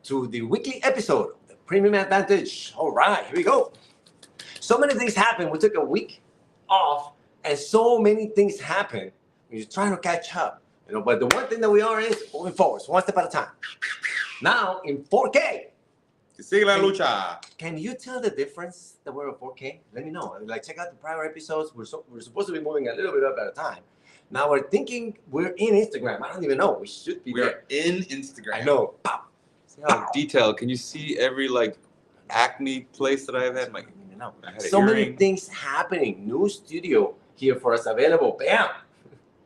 to the weekly episode of the Premium Advantage. All right, here we go. So many things happened. We took a week off, and so many things happen. We're trying to catch up, But the one thing that we are is moving forward, so one step at a time. Now in 4K. Sigue la lucha. Can you tell the difference that we're in 4K? Let me know. Like, check out the prior episodes. We're supposed to be moving a little bit up at a time. Now we're thinking we're in Instagram. I don't even know. We should be. We're in Instagram. I know. Pow. See how detailed. Can you see every acne place that I've had? So many things happening. New studio here for us available. Bam.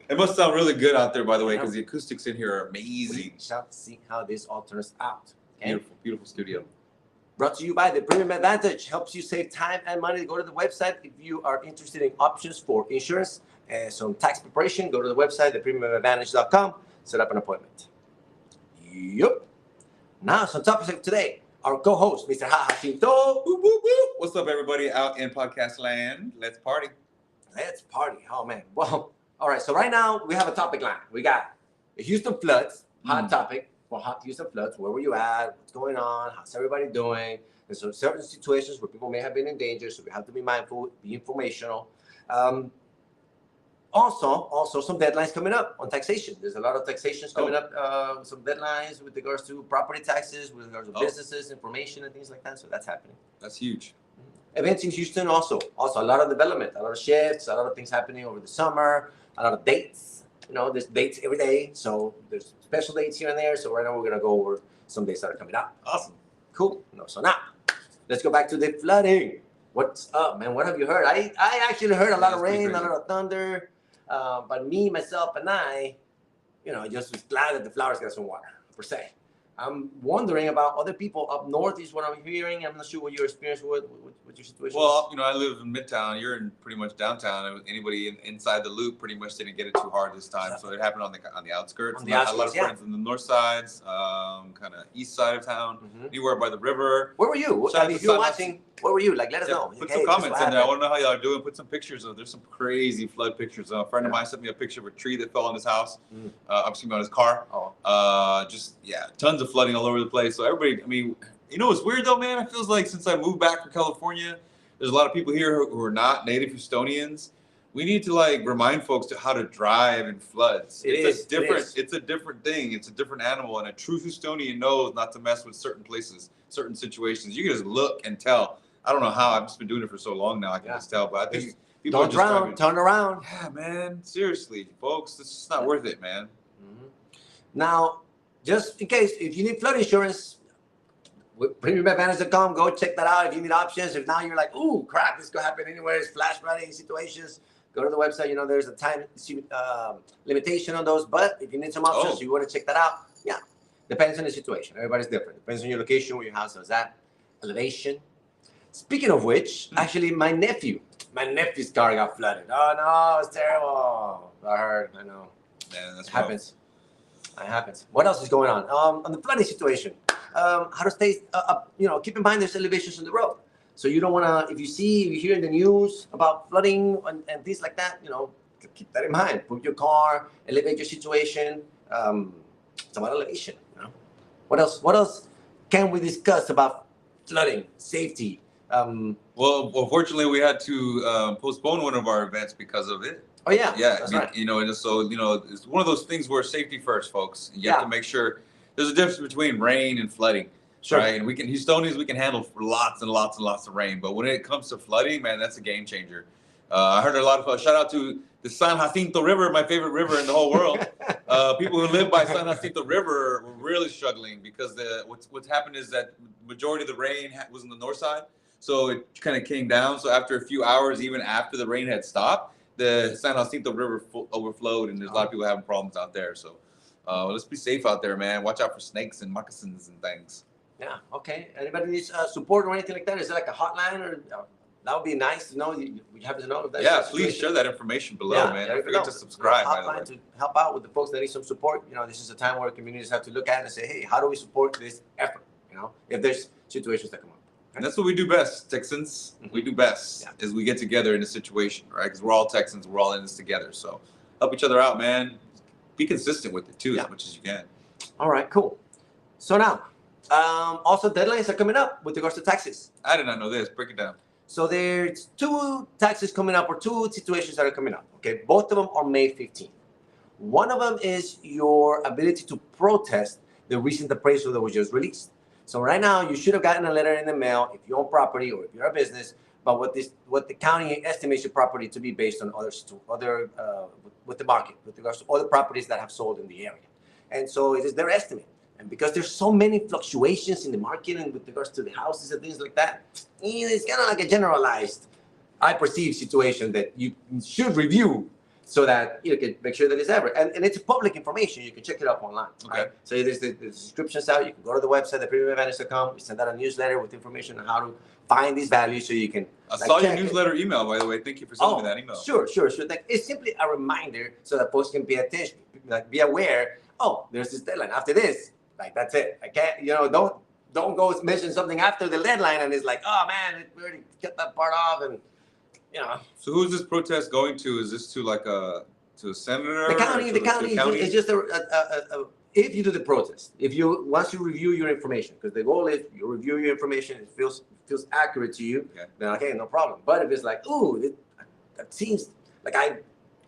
It must sound really good out there, by the way, because the acoustics in here are amazing. We shall see how this all turns out. Okay? Beautiful, beautiful studio. Brought to you by the Premium Advantage. Helps you save time and money. Go to the website if you are interested in options for insurance and some tax preparation. Go to the website, thepremiumadvantage.com. Set up an appointment. Yup. Now, some topics of today. Our co-host, Mr. HahaCinto. What's up, everybody out in podcast land? Let's party. Let's party. Oh, man. Well, all right. So right now, we have a topic line. We got the Houston floods, hot topic. For hot Houston floods, where were you at? What's going on? How's everybody doing? And so certain situations where people may have been in danger, so we have to be mindful, be informational. Also, some deadlines coming up on taxation. There's a lot of taxations coming up, some deadlines with regards to property taxes, with regards to businesses, information, and things like that. So that's happening. That's huge. Events in Houston also a lot of development, a lot of shifts, a lot of things happening over the summer, a lot of dates. There's dates every day, so there's special dates here and there. So right now we're gonna go over some dates that are coming up. Awesome, cool. So now let's go back to the flooding. What's up, man? What have you heard? I actually heard a lot of rain, a lot of thunder, but me, myself, and I, just was glad that the flowers got some water per se. I'm wondering about other people up north is what I'm hearing. I'm not sure what your experience with your situation. Well, I live in Midtown. You're in pretty much downtown. Anybody inside the loop pretty much didn't get it too hard this time. So it happened on the outskirts. A lot of friends on the north sides, kind of east side of town. Anywhere by the river. Where were you? If you're watching, where were you? Let us know. Put some comments in there. I want to know how y'all are doing. Put some pictures of. There's some crazy flood pictures. A friend of mine sent me a picture of a tree that fell on his house. Excuse me, on his car. Tons of flooding all over the place. So everybody, what's weird though, man? It feels like since I moved back from California, there's a lot of people here who are not native Houstonians. We need to remind folks to how to drive in floods. It's a different thing. It's a different animal, and a true Houstonian knows not to mess with certain places, certain situations. You can just look and tell. I don't know how. I've just been doing it for so long now. I can just tell. But I think people don't drown. Turn around. Yeah, man. Seriously, folks, this is not worth it, man. Now, just in case, if you need flood insurance, with premiumadvantage.com, go check that out if you need options. If now you're like, ooh, crap, this could happen anywhere. It's flash flooding situations. Go to the website. There's a time limitation on those. But if you need some options, you want to check that out. Yeah, depends on the situation. Everybody's different. Depends on your location, where your house is at, elevation. Speaking of which, actually, my nephew's car got flooded. Oh, no, it's terrible. I heard. I know. Man, that's happens. It happens. What else is going on the flooding situation? How to stay up, keep in mind there's elevations on the road. So you don't want to, if you hear in the news about flooding and things like that, keep that in mind. Put your car, elevate your situation. It's about elevation. What else can we discuss about flooding, safety? Well, fortunately, we had to postpone one of our events because of it. Oh yeah, that's right. And so it's one of those things where safety first, folks. You have to make sure there's a difference between rain and flooding, right? And Houstonians, we can handle lots and lots and lots of rain, but when it comes to flooding, man, that's a game changer. I heard a lot of shout out to the San Jacinto River, my favorite river in the whole world. People who live by San Jacinto River were really struggling because what's happened is that majority of the rain was on the north side, so it kind of came down. So after a few hours, even after the rain had stopped, the San Jacinto River overflowed, and there's a lot of people having problems out there. So let's be safe out there, man. Watch out for snakes and moccasins and things. Yeah, okay. Anybody needs support or anything like that? Is there like a hotline? Or that would be nice to know. You happen to know if that's please share that information below, man. Don't forget to subscribe. Hotline to help out with the folks that need some support. This is a time where communities have to look at it and say, hey, how do we support this effort? If there's situations that come up. And that's what we do best, Texans. We do best is we get together in a situation, right? Because we're all Texans. We're all in this together. So help each other out, man. Be consistent with it, too, as much as you can. All right, cool. So now, Also, deadlines are coming up with regards to taxes. I did not know this. Break it down. So there's 2 taxes coming up, or 2 situations that are coming up. Okay, both of them are May 15th. One of them is your ability to protest the recent appraisal that was just released. So right now, you should have gotten a letter in the mail if you own property or if you're a business, but what the county estimates your property to be based on with the market, with regards to other properties that have sold in the area. And so it is their estimate. And because there's so many fluctuations in the market and with regards to the houses and things like that, it's kind of like a generalized, I perceive situation that you should review so that you can make sure that it's ever. And it's public information. You can check it up online. Okay. Right? So there's the descriptions out. You can go to the website, thepremiumadvantage.com. We send out a newsletter with information on how to find these values so you can. I saw your newsletter email, by the way. Thank you for sending me that email. Sure. Like, it's simply a reminder so that folks can pay attention, like be aware. Oh, there's this deadline. After this, like that's it. I can't, don't go mention something after the deadline and it's like, oh man, we already cut that part off and. So who's this protest going to? Is this to a senator? The county is just if you do the protest, once you review your information, because the goal is you review your information, it feels accurate to you, then okay, no problem. But if it's like, ooh, that seems like I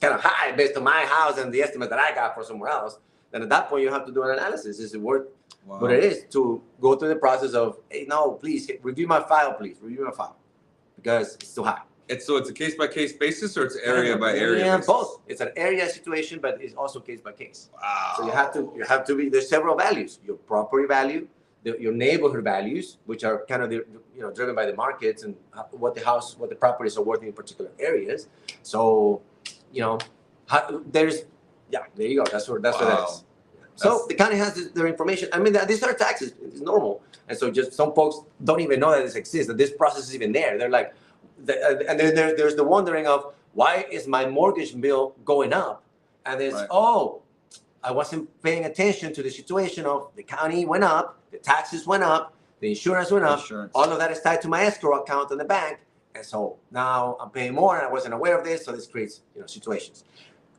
kind of high based on my house and the estimate that I got for somewhere else, then at that point you have to do an analysis. Is it worth what it is to go through the process of, hey, no, please review my file, because it's too high. It's a case-by-case basis, or it's area by area? Yeah, basis? both. It's an area situation, but it's also case by case. Wow. So you have to be. There's several values. Your property value, your neighborhood values, which are kind of driven by the markets and what the properties are worth in particular areas. So, there you go. That's what that is. So the county has their information. I mean, these are taxes. It's normal, and so just some folks don't even know that this exists. That this process is even there. They're like. And then there's the wondering of why is my mortgage bill going up? And it's, I wasn't paying attention to the situation of the county went up, the taxes went up, the insurance went up. All of that is tied to my escrow account in the bank. And so now I'm paying more and I wasn't aware of this. So this creates situations.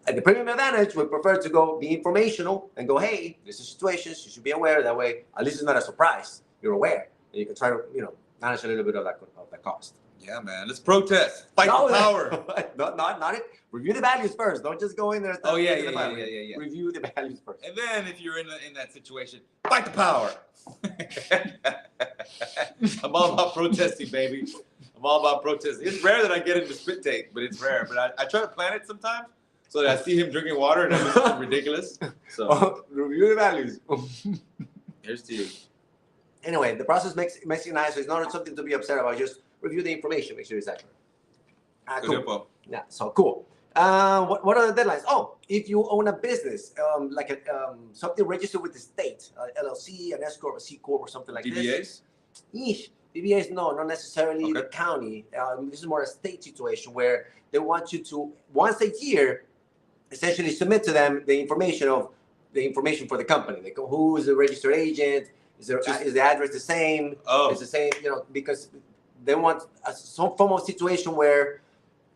At the Premium Advantage, we prefer to go be informational and go, hey, this is situations. You should be aware. That way, at least it's not a surprise. You're aware. And you can try to, manage a little bit of that cost. Yeah, man. Let's protest. Fight the power. Not it. Review the values first. Don't just go in there. Yeah. Review the values first. And then if you're in that situation, fight the power. I'm all about protesting, baby. I'm all about protesting. It's rare that I get into spit take, but it's rare. But I try to plan it sometimes so that I see him drinking water and it looks ridiculous. So review the values. Here's to you. Anyway, the process makes it nice. So it's not something to be upset about. Just review the information, make sure it's accurate. Cool. Yeah, so cool. What are the deadlines? Oh, if you own a business, like something registered with the state, LLC, an S corp, a C corp, or something like DBAs? this. DBAs, no, not necessarily the county. This is more a state situation where they want you to once a year, essentially submit to them the information for the company. They go, who is the registered agent? Is the address the same? It's the same, because they want some form of situation where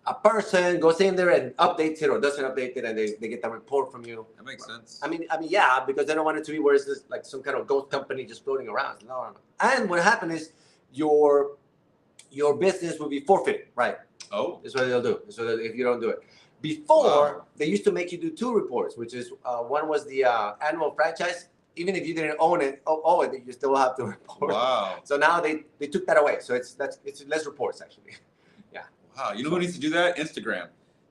a person goes in there and updates it or doesn't update it, and they get a report from you. That makes sense. I mean, yeah, because they don't want it to be where it's just like some kind of ghost company just floating around. No. And what happened is your business will be forfeited, right? Oh. That's what they'll do. So if you don't do it. Before, they used to make you do 2 reports, which is one was the annual franchise. Even if you didn't own it, you still have to report. Wow. So now they took that away. So it's less reports actually. Yeah. Wow. You know who needs to do that? Instagram.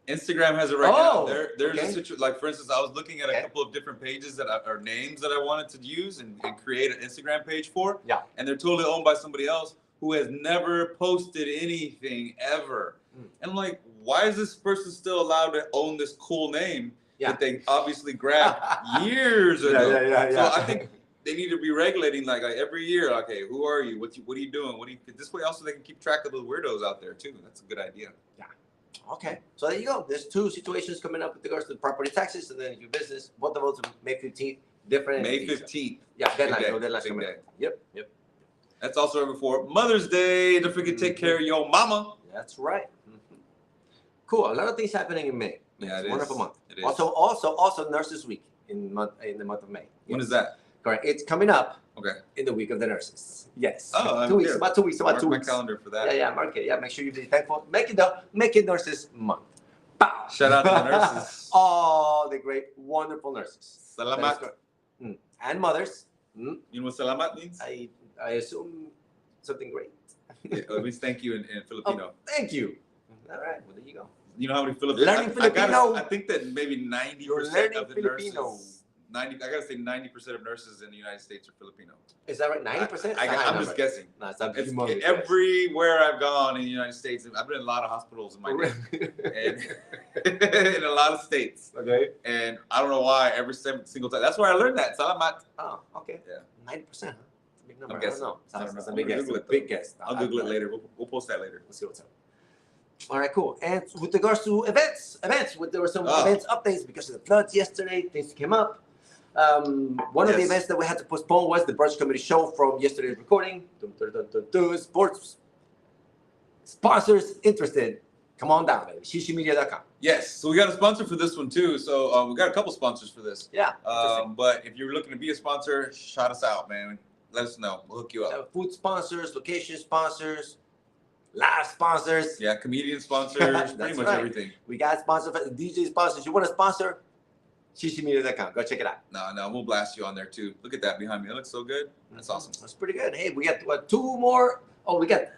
Instagram has it right now. There's a situation, like for instance, I was looking at a couple of different pages that are names that I wanted to use and create an Instagram page for. Yeah. And they're totally owned by somebody else who has never posted anything ever. And I'm like, why is this person still allowed to own this cool name? That they obviously grabbed years ago. Yeah. So I think they need to be regulating like every year. Okay, who are you? What are you doing? This way also they can keep track of those weirdos out there too. That's a good idea. Yeah. Okay. So there you go. There's 2 situations coming up with regards to property taxes and then your business. Both of those May 15th. Different. May 15th. Yeah. Deadline coming up. Yep. That's also right before Mother's Day. Don't forget to take care of your mama. That's right. Cool. A lot of things happening in May. Yeah, it's a wonderful month. It is. Also Nurses Week in the month of May. When is that? Correct. It's coming up. Okay. In the week of the nurses. Yes. Oh, 2 weeks. yeah. About 2 weeks. About Mark 2 my weeks. calendar for that. Yeah, mark it. Yeah, make sure you be thankful. Make it Nurses Month. Pow. Shout out to the nurses. All the great, wonderful nurses. Salamat. And mothers. You know what salamat means? I assume something great. Yeah, it means thank you in Filipino. Oh, thank you. All right. Well, there you go. You know how many Filipinos? Learning Filipino. I think that maybe 90% of the Filipino. nurses. I gotta say 90% of nurses in the United States are Filipino. Is that right? 90%? I'm just guessing. No, it's everywhere I've gone in the United States, I've been in a lot of hospitals in my day, and in a lot of states. Okay. And I don't know why every single time. That's where I learned that. Salamat. Oh, okay. Yeah. 90%, huh? It's a big number. I'm guessing. I don't know. It's a I'm big gonna guess. Google it, Big guess. I'll Google it later. We'll post that later. We'll see what's up. All right, cool. And with regards to events, there were some events updates because of the floods yesterday. Things came up. One of the events that we had to postpone was the Brunch Comedy show from yesterday's recording. Sports sponsors interested, come on down, baby. Shishimedia.com. Yes, so we got a sponsor for this one too. So we got a couple sponsors for this. Yeah. But if you're looking to be a sponsor, shout us out, man. Let us know. We'll hook you up. Food sponsors, location sponsors, live sponsors. Yeah, comedian sponsors, pretty much everything. We got sponsors, DJ sponsors. You want to sponsor? Shishimedia.com. Go check it out. No, we'll blast you on there too. Look at that behind me. It looks so good. That's awesome. That's pretty good. Hey, we got 2 more. Oh, we got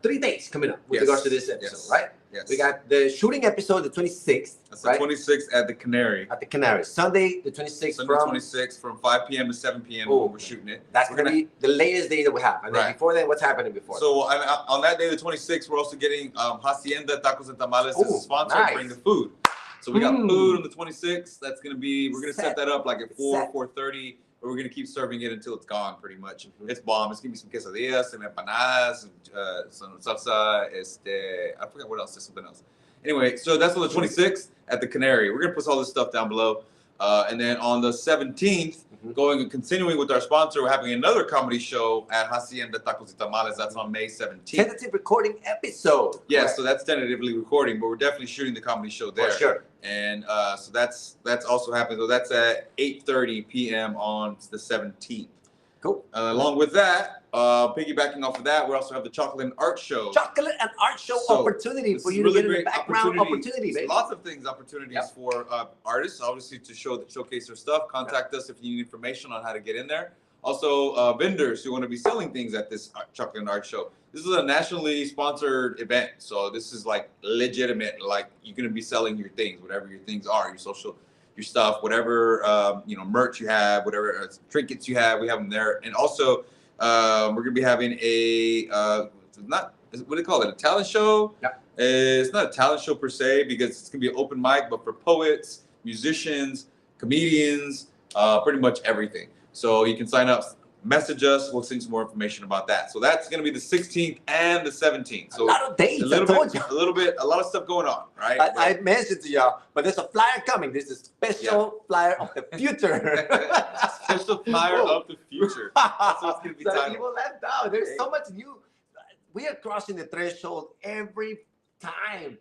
3 dates coming up with regards to this episode, right? Yes. We got the shooting episode, the 26th. That's the 26th at the Canary. At the Canary. Sunday, the 26th. Sunday, 26th from 5 p.m. to 7 p.m. when we're shooting it. That's going to be the latest day that we have. And then before then, what's happening before? So on that day, the 26th, we're also getting Hacienda Tacos and Tamales as a sponsor to bring the food. So we got food on the 26th. That's going to be, we're going to set that up like at 4:30. But we're going to keep serving it until it's gone, pretty much. It's bomb. It's going to be some quesadillas, some empanadas, some salsa, I forgot what else. There's something else. Anyway, so that's on the 26th at the Canary. We're going to put all this stuff down below. And then on the 17th, continuing with our sponsor, we're having another comedy show at Hacienda Tacos y Tamales. That's on May 17th. Tentative recording episode. Yeah, so that's tentatively recording, but we're definitely shooting the comedy show there. For sure. And so that's also happening. So that's at 8:30 p.m. on the 17th. Cool. Along with that, piggybacking off of that, we also have the Chocolate and Art Show. Chocolate and Art Show opportunity for you to get in the background opportunity, baby. Lots of things, opportunities for artists, obviously, to showcase their stuff. Contact us if you need information on how to get in there. Also, vendors who want to be selling things at this Chocolate and Art Show. This is a nationally sponsored event, so this is like legitimate. Like you're going to be selling your things, whatever your things are, your stuff, whatever merch you have, whatever trinkets you have, we have them there. And also, we're gonna be having what do they call it? A talent show? Yeah. It's not a talent show per se because it's gonna be an open mic, but for poets, musicians, comedians, pretty much everything. So you can sign up, message us. We'll send you more information about that. So that's gonna be the 16th and the 17th. So a lot of dates. a lot of stuff going on, right? I mentioned to y'all, but there's a flyer coming. There's a special flyer of the future. Special flyer of the future. That's what's gonna be titled. People left out. There's so much new. We are crossing the threshold every time.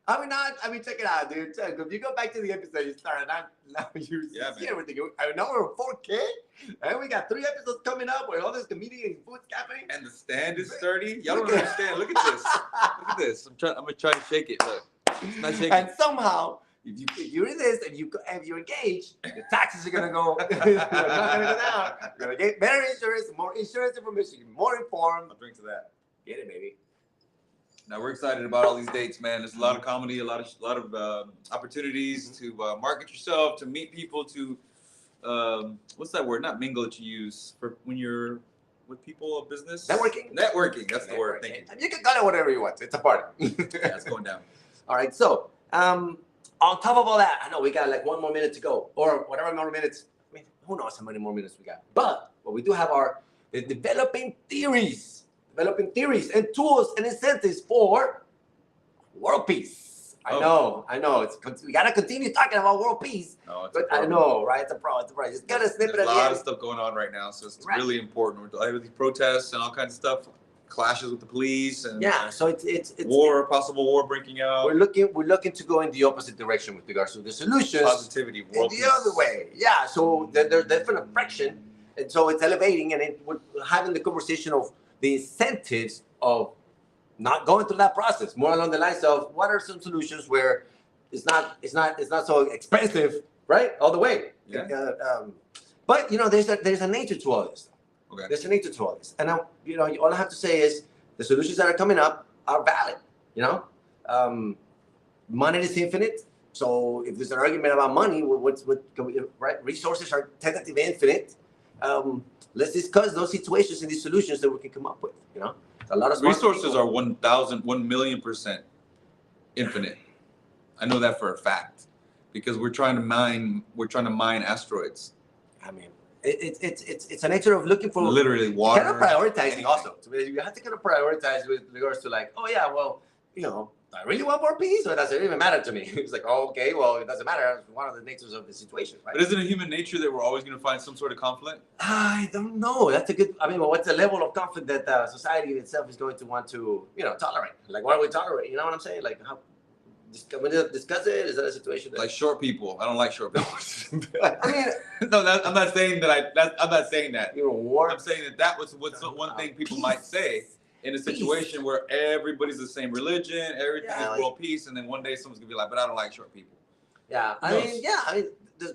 I mean, check it out, dude. If you go back to the episode you started, now you see everything. I know we're 4K, and we got 3 episodes coming up where all this comedian food's happening. And the stand is sturdy. Y'all don't understand. Look at this. Look at this. I'm gonna try to shake it. Look, it's not shaking. And somehow, if you're in this and you engage, the taxes are gonna go. They're not gonna go down. You're gonna get better insurance, more insurance information, more informed. I'll drink to that. Get it, baby. Now we're excited about all these dates, man. There's a lot of comedy, a lot of opportunities to market yourself, to meet people, to what's that word? Not mingle that you use for when you're with people of business. Networking. That's the word. Thank you. You can call it whatever you want. It's a party. Yeah, it's going down. All right. So on top of all that, I know we got like 1 more minute to go, or whatever more minutes. I mean, who knows how many more minutes we got? But we do have the developing theories and tools and incentives for world peace. I know. We gotta continue talking about world peace. No, but I know, right? It's a problem. Just get a snippet There's of a lot of stuff going on right now, so it's really important. With these protests and all kinds of stuff, clashes with the police and so it's possible war breaking out. We're looking to go in the opposite direction with regards to the solutions. Positivity, world and peace. the other way. Yeah, so there's definite friction, and so it's elevating, and we're having the conversation of the incentives of not going through that process. More along the lines of what are some solutions where it's not so expensive, right? All the way. Yeah. But there's a nature to all this. Okay. There's a nature to all this, and all I have to say is the solutions that are coming up are valid. Money is infinite. So if there's an argument about money, right? Resources are technically infinite. Let's discuss those situations and these solutions that we can come up with. A lot of resources are 1,000,000,000% infinite. I know that for a fact because we're trying to mine asteroids. I mean, it's a nature of looking for literally water. Kind of prioritizing also. You have to kind of prioritize with regards to like, oh yeah, well, I really want more peace, or does it even matter to me? It's like, oh, okay, well, it doesn't matter. It's one of the natures of the situation, right? But isn't it human nature that we're always going to find some sort of conflict? I don't know. That's a good. I mean, what's the level of conflict that society itself is going to want to, tolerate? Like, what do we tolerate? You know what I'm saying? Like, how? Can we discuss it? Is that a situation like short people? I don't like short people. I mean, no, I'm not saying that. I'm not saying that. You're a war. I'm saying that was one thing people might say. In a situation where everybody's the same religion, everything is world peace, and then one day someone's gonna be like, "But I don't like short people." Yeah, I mean, there's,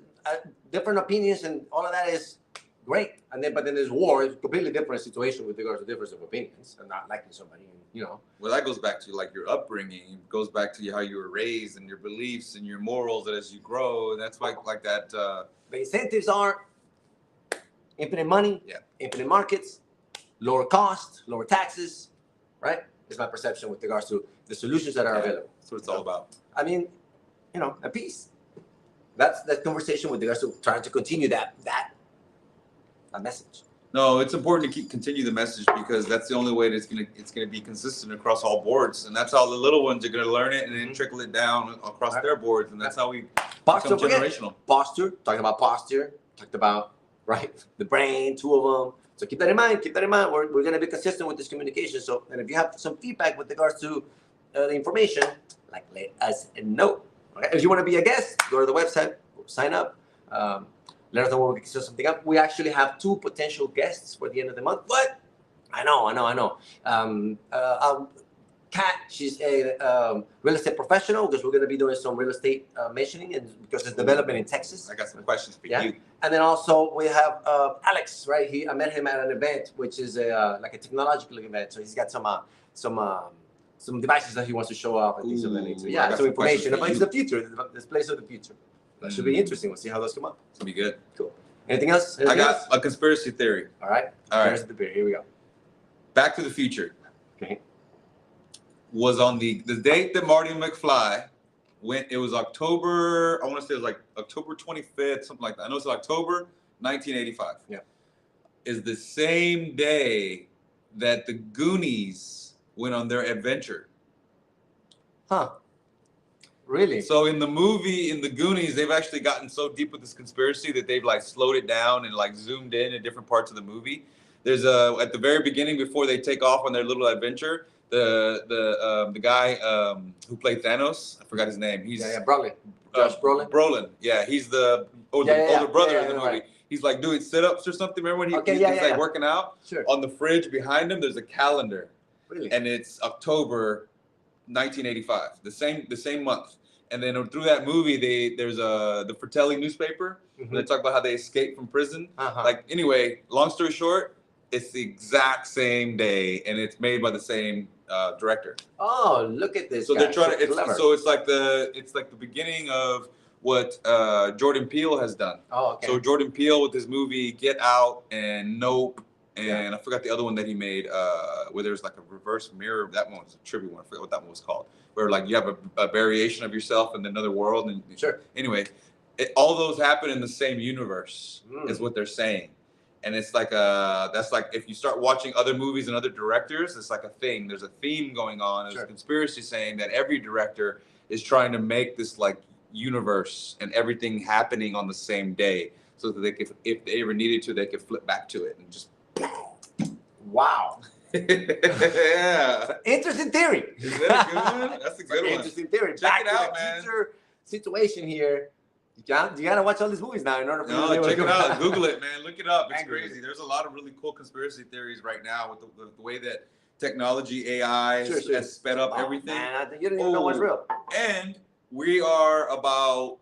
different opinions and all of that is great, but then there's war. It's a completely different situation with regards to difference of opinions and not liking somebody. Well, that goes back to like your upbringing. It goes back to how you were raised and your beliefs and your morals. That as you grow, that's why like that. The incentives are infinite money, infinite markets, lower cost, lower taxes, right? Is my perception with regards to the solutions that are available. That's what it's all about. I mean, a peace. That's that conversation with regards to trying to continue that message. No, it's important to continue the message because that's the only way that it's gonna be consistent across all boards, and that's how the little ones are gonna learn it and then trickle it down across their boards, and that's how we become generational. Posture, talking about posture, talked about the brain, two of them. So keep that in mind. We're going to be consistent with this communication. So, and if you have some feedback with regards to the information, let us know. Okay? If you want to be a guest, go to the website, sign up. Let us know when we can set something up. We actually have 2 potential guests for the end of the month. But I know. Kat, she's a real estate professional because we're going to be doing some real estate mentioning and because it's development in Texas. I got some questions for you. And then also we have Alex, right? I met him at an event, which is like a technological event. So he's got some devices that he wants to show off and things of that nature. Yeah, some information about the future, this place of the future. That should be interesting. We'll see how those come up. It's gonna be good. Cool. Anything else? I got a conspiracy theory. All right. Conspiracy theory. Here we go. Back to the Future. Okay. Was on the date that Marty McFly went. It was October. I want to say it was like October 25th, something like that. I know it's October 1985. Yeah. Is the same day that the Goonies went on their adventure. Huh. Really? So in the movie, in the Goonies, they've actually gotten so deep with this conspiracy that they've slowed it down and zoomed in different parts of the movie. There's at the very beginning before they take off on their little adventure, the guy who played Thanos, I forgot his name. He's Brolin. Josh Brolin. Brolin. Yeah, he's the older brother in the movie. Right. He's doing sit-ups or something. Remember when he's working out? Sure. On the fridge behind him, there's a calendar. Really? And it's October 1985, the same month. And then through that movie, there's the Fratelli newspaper. Mm-hmm. They talk about how they escaped from prison. Uh-huh. Anyway, long story short, it's the exact same day, and it's made by the same director. Oh, look at this! So they're trying to. It's like the beginning of what Jordan Peele has done. Oh, okay. So Jordan Peele with his movie Get Out and Nope, and I forgot the other one that he made where there's a reverse mirror. That one was a trivia one. I forgot what that one was called. Where you have a variation of yourself in another world. And sure. Anyway, all those happen in the same universe is what they're saying. And it's that's if you start watching other movies and other directors, it's like a thing. There's a theme going on. There's a conspiracy saying that every director is trying to make this universe and everything happening on the same day, so that they could, if they ever needed to, they could flip back to it and just. Wow. Yeah. Interesting theory. Is that a good one? That's a good one. Interesting theory. Check Back it to out, the man. future situation here. You gotta watch all these movies now in order for you to be No, able check to it go out. back. Google it, man. Look it up. It's Google crazy. There's a lot of really cool conspiracy theories right now with the way that technology, AI has sped up everything. Man, you don't even know what's real. And we are about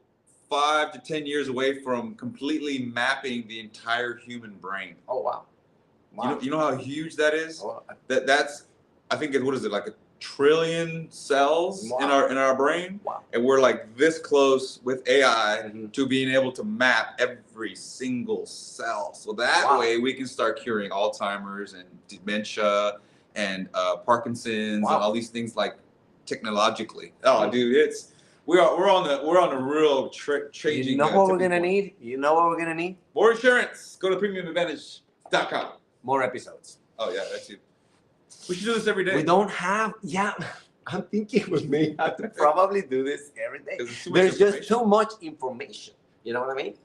5 to 10 years away from completely mapping the entire human brain. Oh wow. You know how huge that is? Oh, That's I think what is it, like 1 trillion cells in our brain? Wow. And we're like this close with AI to being able to map every single cell. So that way we can start curing Alzheimer's and dementia and Parkinson's and all these things like technologically. Oh, dude, we're on the real changing. You know what we're gonna need? You know what we're gonna need? More insurance. Go to premiumadvantage.com. More episodes. Oh yeah, that's it. We should do this every day. We don't have. Yeah, I'm thinking we may have to probably do this every day. There's just too much information. You know what I mean?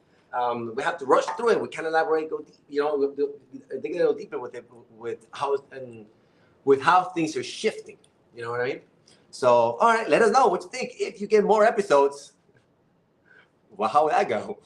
We have to rush through it. We can elaborate, go deep, dig a little deeper with it, with how things are shifting. You know what I mean? So, all right, let us know what you think if you get more episodes. Well, how would that go?